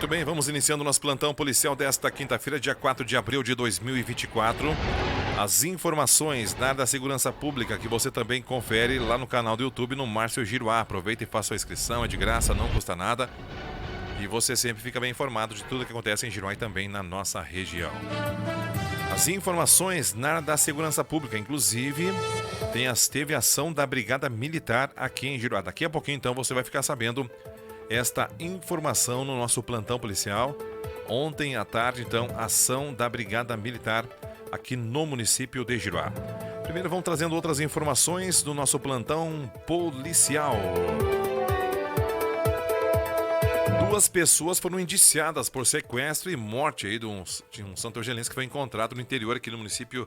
Muito bem, vamos iniciando nosso plantão policial desta quinta-feira, dia 4 de abril de 2024. As informações da área da segurança pública que você também confere lá no canal do YouTube, no Márcio Giruá. Aproveita e faça sua inscrição, é de graça, não custa nada. E você sempre fica bem informado de tudo que acontece em Giruá e também na nossa região. As informações na área da segurança pública, inclusive, teve ação da Brigada Militar aqui em Giruá. Daqui a pouquinho, então, você vai ficar sabendo esta informação no nosso plantão policial. Ontem à tarde, então, ação da Brigada Militar aqui no município de Giruá. Primeiro vamos trazendo outras informações do nosso plantão policial. 2 pessoas foram indiciadas por sequestro e morte aí de um santo-angelense que foi encontrado no interior aqui no município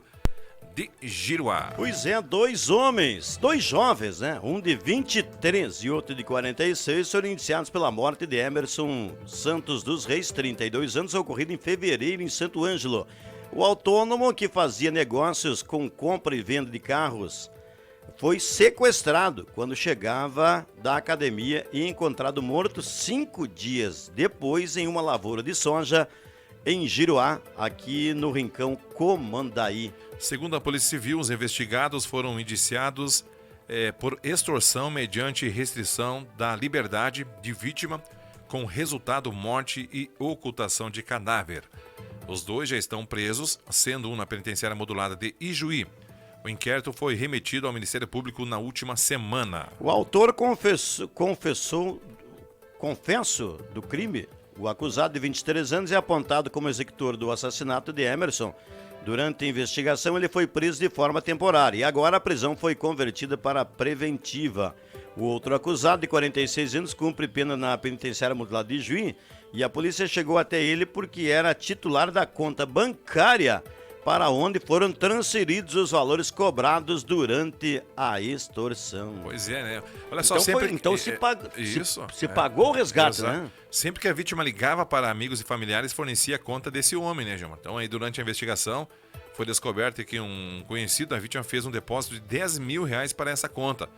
de Giruá. Pois é, 2 homens, 2 jovens, né? Um de 23 e outro de 46 foram indiciados pela morte de Emerson Santos dos Reis, 32 anos, ocorrido em fevereiro em Santo Ângelo. O autônomo, que fazia negócios com compra e venda de carros, foi sequestrado quando chegava da academia e encontrado morto 5 dias depois em uma lavoura de soja em Giruá, aqui no Rincão Comandaí. Segundo a Polícia Civil, os investigados foram indiciados por extorsão mediante restrição da liberdade de vítima, com resultado morte e ocultação de cadáver. Os 2 já estão presos, sendo um na penitenciária modulada de Ijuí. O inquérito foi remetido ao Ministério Público na última semana. O autor confesso do crime. O acusado de 23 anos é apontado como executor do assassinato de Emerson. Durante a investigação, ele foi preso de forma temporária e agora a prisão foi convertida para preventiva. O outro acusado, de 46 anos, cumpre pena na penitenciária modulada de Ijuí e a polícia chegou até ele porque era titular da conta bancária para onde foram transferidos os valores cobrados durante a extorsão. Pois é, né? Olha só, então, se pagou o resgate, exato, né? Sempre que a vítima ligava para amigos e familiares, fornecia a conta desse homem, né, Gilmar? Então, aí, durante a investigação, foi descoberto que um conhecido da vítima fez um depósito de R$10 mil para essa conta.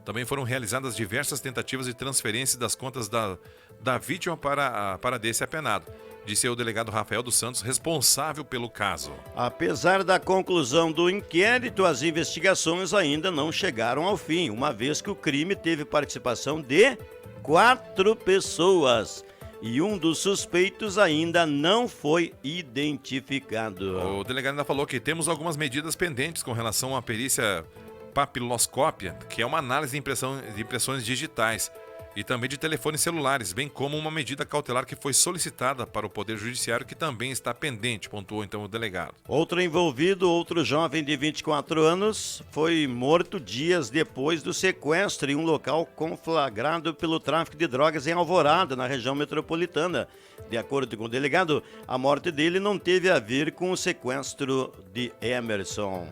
Também foram realizadas diversas tentativas de transferência das contas da vítima para desse apenado, disse o delegado Rafael dos Santos, responsável pelo caso. Apesar da conclusão do inquérito, as investigações ainda não chegaram ao fim, uma vez que o crime teve participação de 4 pessoas e um dos suspeitos ainda não foi identificado. O delegado ainda falou que temos algumas medidas pendentes com relação à perícia papiloscópia, que é uma análise de impressões digitais e também de telefones celulares, bem como uma medida cautelar que foi solicitada para o Poder Judiciário, que também está pendente, pontuou então o delegado. Outro envolvido, outro jovem de 24 anos, foi morto dias depois do sequestro em um local conflagrado pelo tráfico de drogas em Alvorada, na região metropolitana. De acordo com o delegado, a morte dele não teve a ver com o sequestro de Emerson.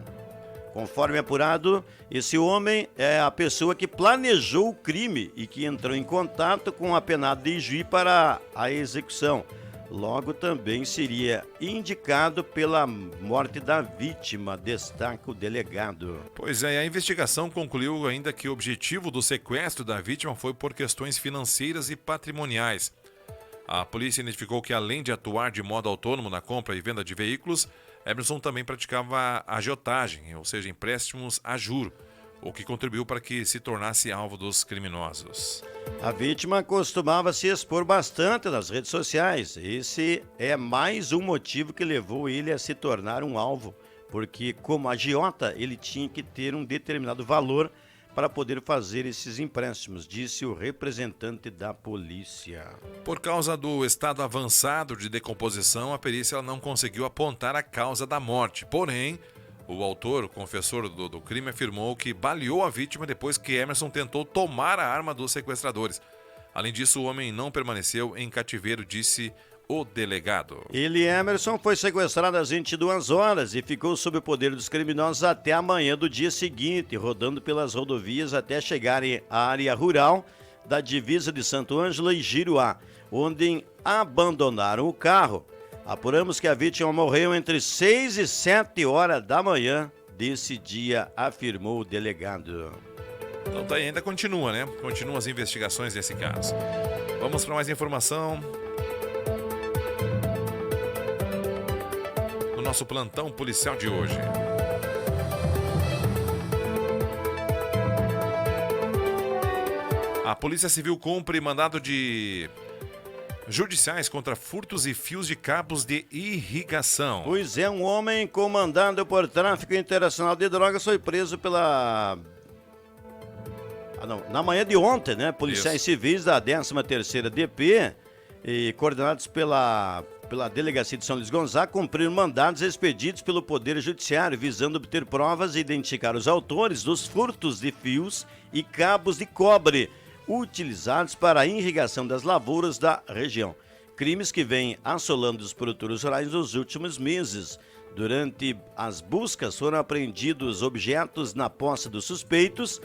Conforme apurado, esse homem é a pessoa que planejou o crime e que entrou em contato com o apenado de Ijuí para a execução. Logo, também seria indicado pela morte da vítima, destaca o delegado. Pois é, a investigação concluiu ainda que o objetivo do sequestro da vítima foi por questões financeiras e patrimoniais. A polícia identificou que, além de atuar de modo autônomo na compra e venda de veículos, Emerson também praticava agiotagem, ou seja, empréstimos a juro, o que contribuiu para que se tornasse alvo dos criminosos. A vítima costumava se expor bastante nas redes sociais. Esse é mais um motivo que levou ele a se tornar um alvo, porque como agiota ele tinha que ter um determinado valor para poder fazer esses empréstimos, disse o representante da polícia. Por causa do estado avançado de decomposição, a perícia não conseguiu apontar a causa da morte. Porém, o autor, o confessor do crime, afirmou que baleou a vítima depois que Emerson tentou tomar a arma dos sequestradores. Além disso, o homem não permaneceu em cativeiro, disse o delegado. Ele, Emerson, foi sequestrado às 22 horas e ficou sob o poder dos criminosos até a manhã do dia seguinte, rodando pelas rodovias até chegarem à área rural da divisa de Santo Ângelo e Giruá, onde abandonaram o carro. Apuramos que a vítima morreu entre 6 e 7 horas da manhã desse dia, afirmou o delegado. Então tá aí, ainda continua, né? Continuam as investigações desse caso. Vamos para mais informação. no nosso plantão policial de hoje. A Polícia Civil cumpre mandado de judiciais contra furtos e fios de cabos de irrigação. Pois é, um homem comandado por tráfico internacional de drogas foi preso pela... na manhã de ontem, né? Policiais civis da 13ª DP e coordenados pela Delegacia de São Luís Gonzaga cumpriram mandados expedidos pelo Poder Judiciário visando obter provas e identificar os autores dos furtos de fios e cabos de cobre utilizados para a irrigação das lavouras da região. Crimes que vêm assolando os produtores rurais nos últimos meses. Durante as buscas foram apreendidos objetos na posse dos suspeitos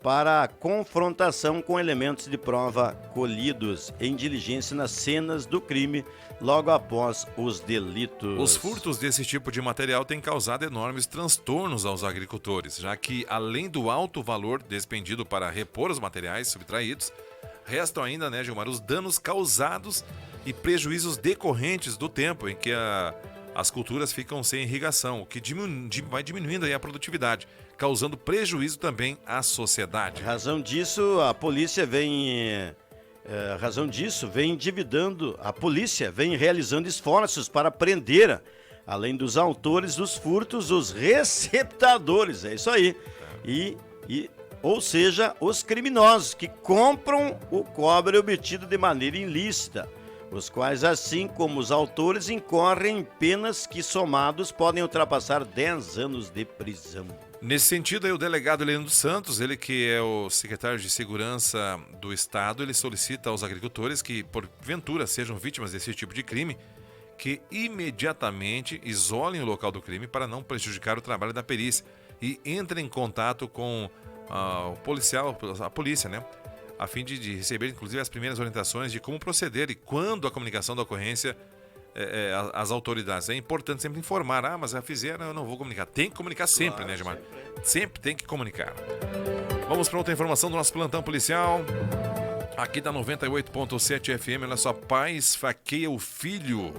para confrontação com elementos de prova colhidos em diligência nas cenas do crime logo após os delitos. Os furtos desse tipo de material têm causado enormes transtornos aos agricultores, já que, além do alto valor despendido para repor os materiais subtraídos, restam ainda, né, Gilmar, os danos causados e prejuízos decorrentes do tempo em que as culturas ficam sem irrigação, o que vai diminuindo aí a produtividade, causando prejuízo também à sociedade. Razão disso, a polícia vem realizando esforços para prender, além dos autores dos furtos, os receptadores, é isso aí, ou seja, os criminosos que compram o cobre obtido de maneira ilícita, os quais, assim como os autores, incorrem em penas que somados podem ultrapassar 10 anos de prisão. Nesse sentido, aí, o delegado Leandro Santos, ele que é o secretário de Segurança do Estado, ele solicita aos agricultores que, porventura, sejam vítimas desse tipo de crime, que imediatamente isolem o local do crime para não prejudicar o trabalho da perícia e entrem em contato com o policial, a polícia, né? A fim de receber, inclusive, as primeiras orientações de como proceder e quando a comunicação da ocorrência às autoridades. É importante sempre informar, mas já fizeram, eu não vou comunicar. Tem que comunicar sempre, claro, né, Gilmar? Sempre tem que comunicar. Vamos para outra informação do nosso plantão policial. Aqui da 98.7 FM, olha só, pai esfaqueia o filho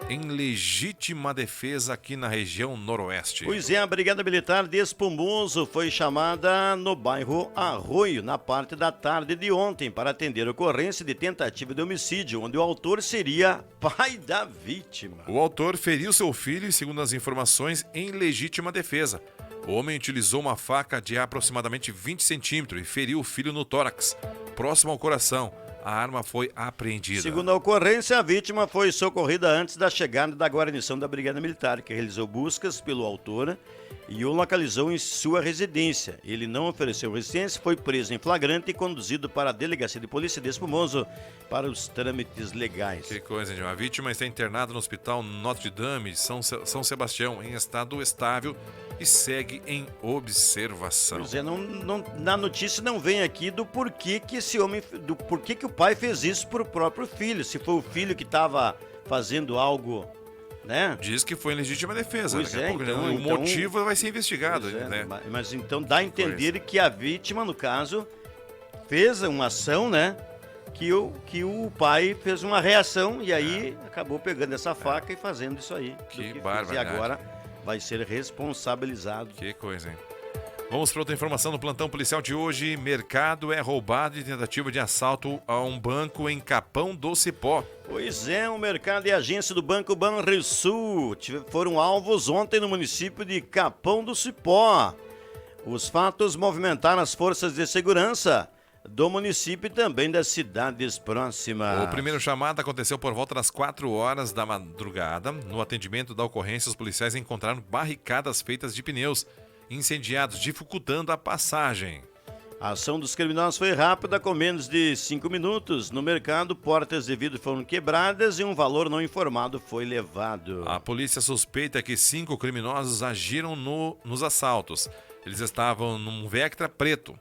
em legítima defesa aqui na região noroeste. Pois é, a Brigada Militar de Espumoso foi chamada no bairro Arroio, na parte da tarde de ontem, para atender a ocorrência de tentativa de homicídio, onde o autor seria pai da vítima. O autor feriu seu filho e, segundo as informações, em legítima defesa. O homem utilizou uma faca de aproximadamente 20 centímetros e feriu o filho no tórax, próximo ao coração. A arma foi apreendida. Segundo a ocorrência, a vítima foi socorrida antes da chegada da guarnição da Brigada Militar, que realizou buscas pelo autor e o localizou em sua residência. Ele não ofereceu resistência, foi preso em flagrante e conduzido para a Delegacia de Polícia de Espumoso para os trâmites legais. Que coisa, gente. A vítima está internada no Hospital Notre Dame de São Sebastião, em estado estável, e segue em observação. Pois é, na notícia não vem aqui do porquê que esse homem, do porquê que o pai fez isso pro próprio filho, se foi o filho que estava fazendo algo, né? Diz que foi em legítima defesa. Pois é, então, o motivo vai ser investigado, né? Mas então dá a entender que a vítima, no caso, fez uma ação, né? Que o pai fez uma reação e aí acabou pegando essa faca e fazendo isso aí. Que barbaridade. E agora vai ser responsabilizado. Que coisa, hein? Vamos para outra informação no plantão policial de hoje. Mercado é roubado em tentativa de assalto a um banco em Capão do Cipó. Pois é, o mercado e a agência do Banco Banrisul foram alvos ontem no município de Capão do Cipó. Os fatos movimentaram as forças de segurança do município e também das cidades próximas. O primeiro chamado aconteceu por volta das 4 horas da madrugada. No atendimento da ocorrência, os policiais encontraram barricadas feitas de pneus incendiados, dificultando a passagem. A ação dos criminosos foi rápida, com menos de 5 minutos. No mercado, portas de vidro foram quebradas e um valor não informado foi levado. A polícia suspeita que 5 criminosos agiram nos assaltos. Eles estavam num Vectra preto.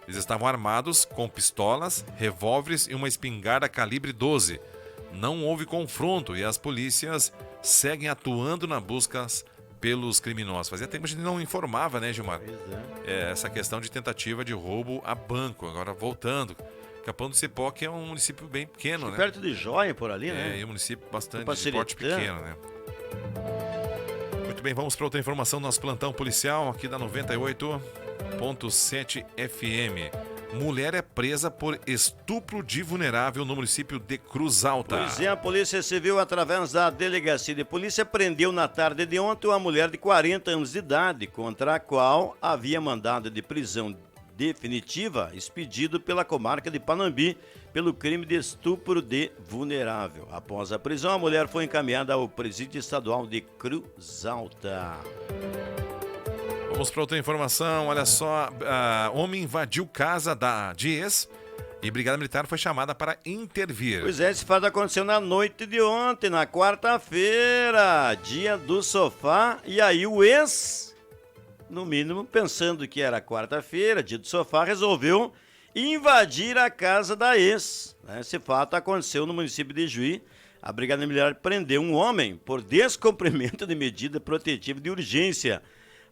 Eles estavam armados com pistolas, revólveres e uma espingarda calibre 12. Não houve confronto e as polícias seguem atuando na busca pelos criminosos. Fazia tempo que a gente não informava, né, Gilmar? Essa questão de tentativa de roubo a banco. Agora, voltando, Capão do Cipó, que é um município bem pequeno, né? Perto de Joia, por ali, né? É, e um município bastante de porte pequeno, né? bem, vamos para outra informação do nosso plantão policial aqui da 98.7 FM. Mulher é presa por estupro de vulnerável no município de Cruz Alta. Pois é, a Polícia Civil, através da Delegacia de Polícia, prendeu na tarde de ontem uma mulher de 40 anos de idade, contra a qual havia mandado de prisão definitiva expedido pela comarca de Panambi pelo crime de estupro de vulnerável. Após a prisão, a mulher foi encaminhada ao presídio estadual de Cruz Alta. Vamos para outra informação, olha só, homem invadiu casa de ex e Brigada Militar foi chamada para intervir. Pois é, esse fato aconteceu na noite de ontem, na quarta-feira, dia do sofá, e aí o ex, no mínimo, pensando que era quarta-feira, dia do sofá, resolveu invadir a casa da ex. Esse fato aconteceu no município de Juí. A Brigada Militar prendeu um homem por descumprimento de medida protetiva de urgência.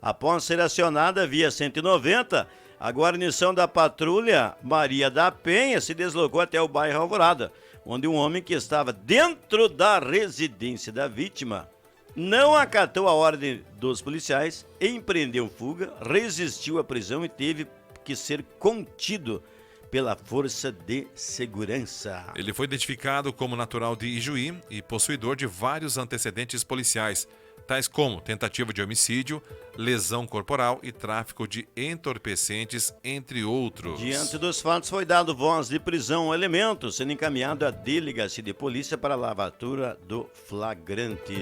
Após ser acionada via 190, a guarnição da patrulha Maria da Penha se deslocou até o bairro Alvorada, onde um homem que estava dentro da residência da vítima não acatou a ordem dos policiais, empreendeu fuga, resistiu à prisão e teve que ser contido pela força de segurança. Ele foi identificado como natural de Ijuí e possuidor de vários antecedentes policiais, tais como tentativa de homicídio, lesão corporal e tráfico de entorpecentes, entre outros. Diante dos fatos, foi dado voz de prisão ao elemento, sendo encaminhado à Delegacia de Polícia para a lavatura do flagrante.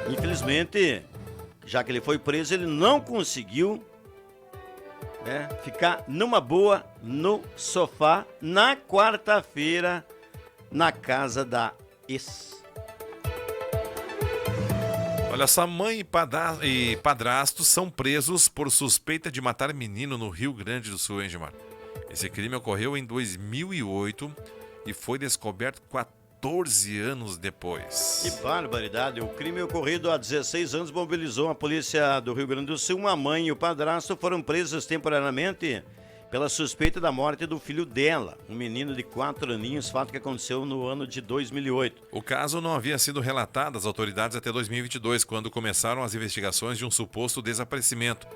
Infelizmente, já que ele foi preso, ele não conseguiu ficar numa boa no sofá na quarta-feira na casa da ex. Olha só, mãe e padrasto são presos por suspeita de matar menino no Rio Grande do Sul, hein, Gilmar? Esse crime ocorreu em 2008 e foi descoberto 14 anos depois. Que barbaridade! O crime ocorrido há 16 anos mobilizou a polícia do Rio Grande do Sul. Uma mãe e o padrasto foram presos temporariamente pela suspeita da morte do filho dela, um menino de 4 aninhos, fato que aconteceu no ano de 2008. O caso não havia sido relatado às autoridades até 2022, quando começaram as investigações de um suposto desaparecimento.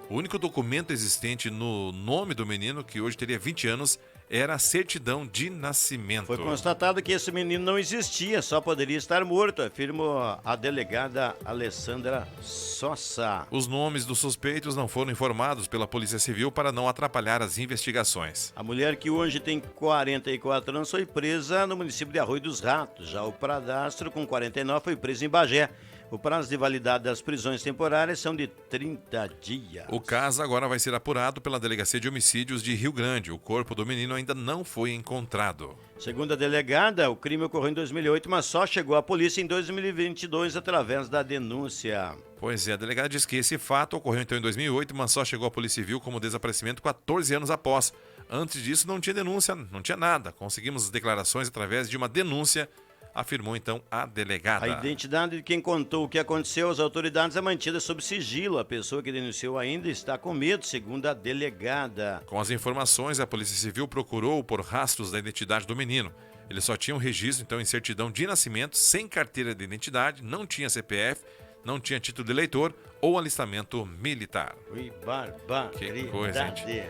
O único documento existente no nome do menino, que hoje teria 20 anos, era a certidão de nascimento. Foi constatado que esse menino não existia, só poderia estar morto, afirma a delegada Alessandra Sossa. Os nomes dos suspeitos não foram informados pela Polícia Civil para não atrapalhar as investigações. A mulher, que hoje tem 44 anos, foi presa no município de Arroio dos Ratos. Já o padrasto, com 49, foi preso em Bagé. O prazo de validade das prisões temporárias são de 30 dias. O caso agora vai ser apurado pela Delegacia de Homicídios de Rio Grande. O corpo do menino ainda não foi encontrado. Segundo a delegada, o crime ocorreu em 2008, mas só chegou à polícia em 2022 através da denúncia. Pois é, a delegada diz que esse fato ocorreu então em 2008, mas só chegou à Polícia Civil como desaparecimento 14 anos após. Antes disso não tinha denúncia, não tinha nada. Conseguimos declarações através de uma denúncia, afirmou então a delegada. A identidade de quem contou o que aconteceu às autoridades é mantida sob sigilo. A pessoa que denunciou ainda está com medo, segundo a delegada. Com as informações, a Polícia Civil procurou por rastros da identidade do menino. Ele só tinha um registro então em certidão de nascimento, sem carteira de identidade, não tinha CPF, não tinha título de eleitor ou alistamento militar. Ui, barbaridade. Que coisa, gente.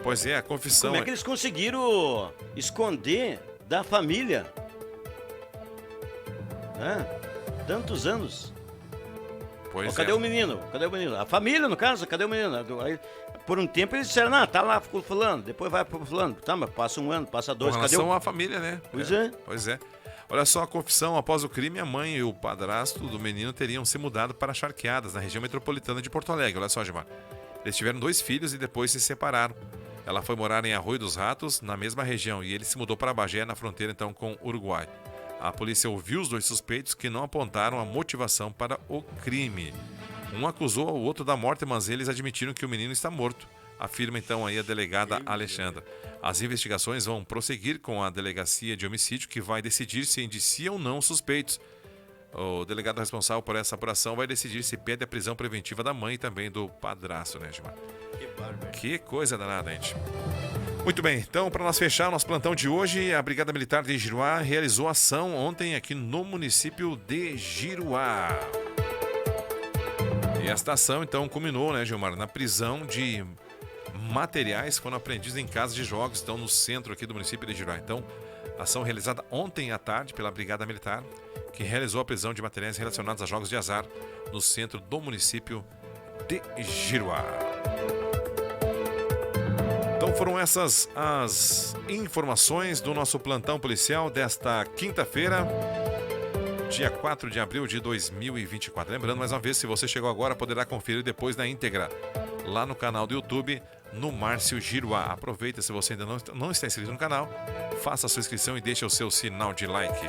Pois é, a confissão... Como é que eles conseguiram esconder da família? Tantos anos. Pois cadê o menino? Cadê o menino? A família, no caso, cadê o menino? Aí, por um tempo eles disseram, tá lá, ficou fulano, depois vai pro fulano. Tá, mas passa um ano, passa dois, com cadê relação à família, né? Pois é. Pois é. Olha só, a confissão: após o crime, a mãe e o padrasto do menino teriam se mudado para Charqueadas, na região metropolitana de Porto Alegre. Olha só, Gilmar. Eles tiveram 2 filhos e depois se separaram. Ela foi morar em Arroio dos Ratos, na mesma região, e ele se mudou para Bagé, na fronteira então com o Uruguai. A polícia ouviu os 2 suspeitos, que não apontaram a motivação para o crime. Um acusou o outro da morte, mas eles admitiram que o menino está morto, afirma então aí a delegada Alexandra. As investigações vão prosseguir com a Delegacia de Homicídio, que vai decidir se indicia ou não os suspeitos. O delegado responsável por essa apuração vai decidir se pede a prisão preventiva da mãe e também do padrasto, né, Gilmar? Que coisa danada, gente. Muito bem, então, para nós fechar o nosso plantão de hoje, a Brigada Militar de Giruá realizou ação ontem aqui no município de Giruá. E esta ação, então, culminou, né, Gilmar, na prisão de materiais que foram apreendidos em casas de jogos, estão no centro aqui do município de Giruá. Então, ação realizada ontem à tarde pela Brigada Militar, que realizou a prisão de materiais relacionados a jogos de azar no centro do município de Giruá. Então foram essas as informações do nosso plantão policial desta quinta-feira, dia 4 de abril de 2024. Lembrando, mais uma vez, se você chegou agora, poderá conferir depois na íntegra, lá no canal do YouTube, no Márcio Giruá. Aproveita, se você ainda não está inscrito no canal, faça a sua inscrição e deixe o seu sinal de like.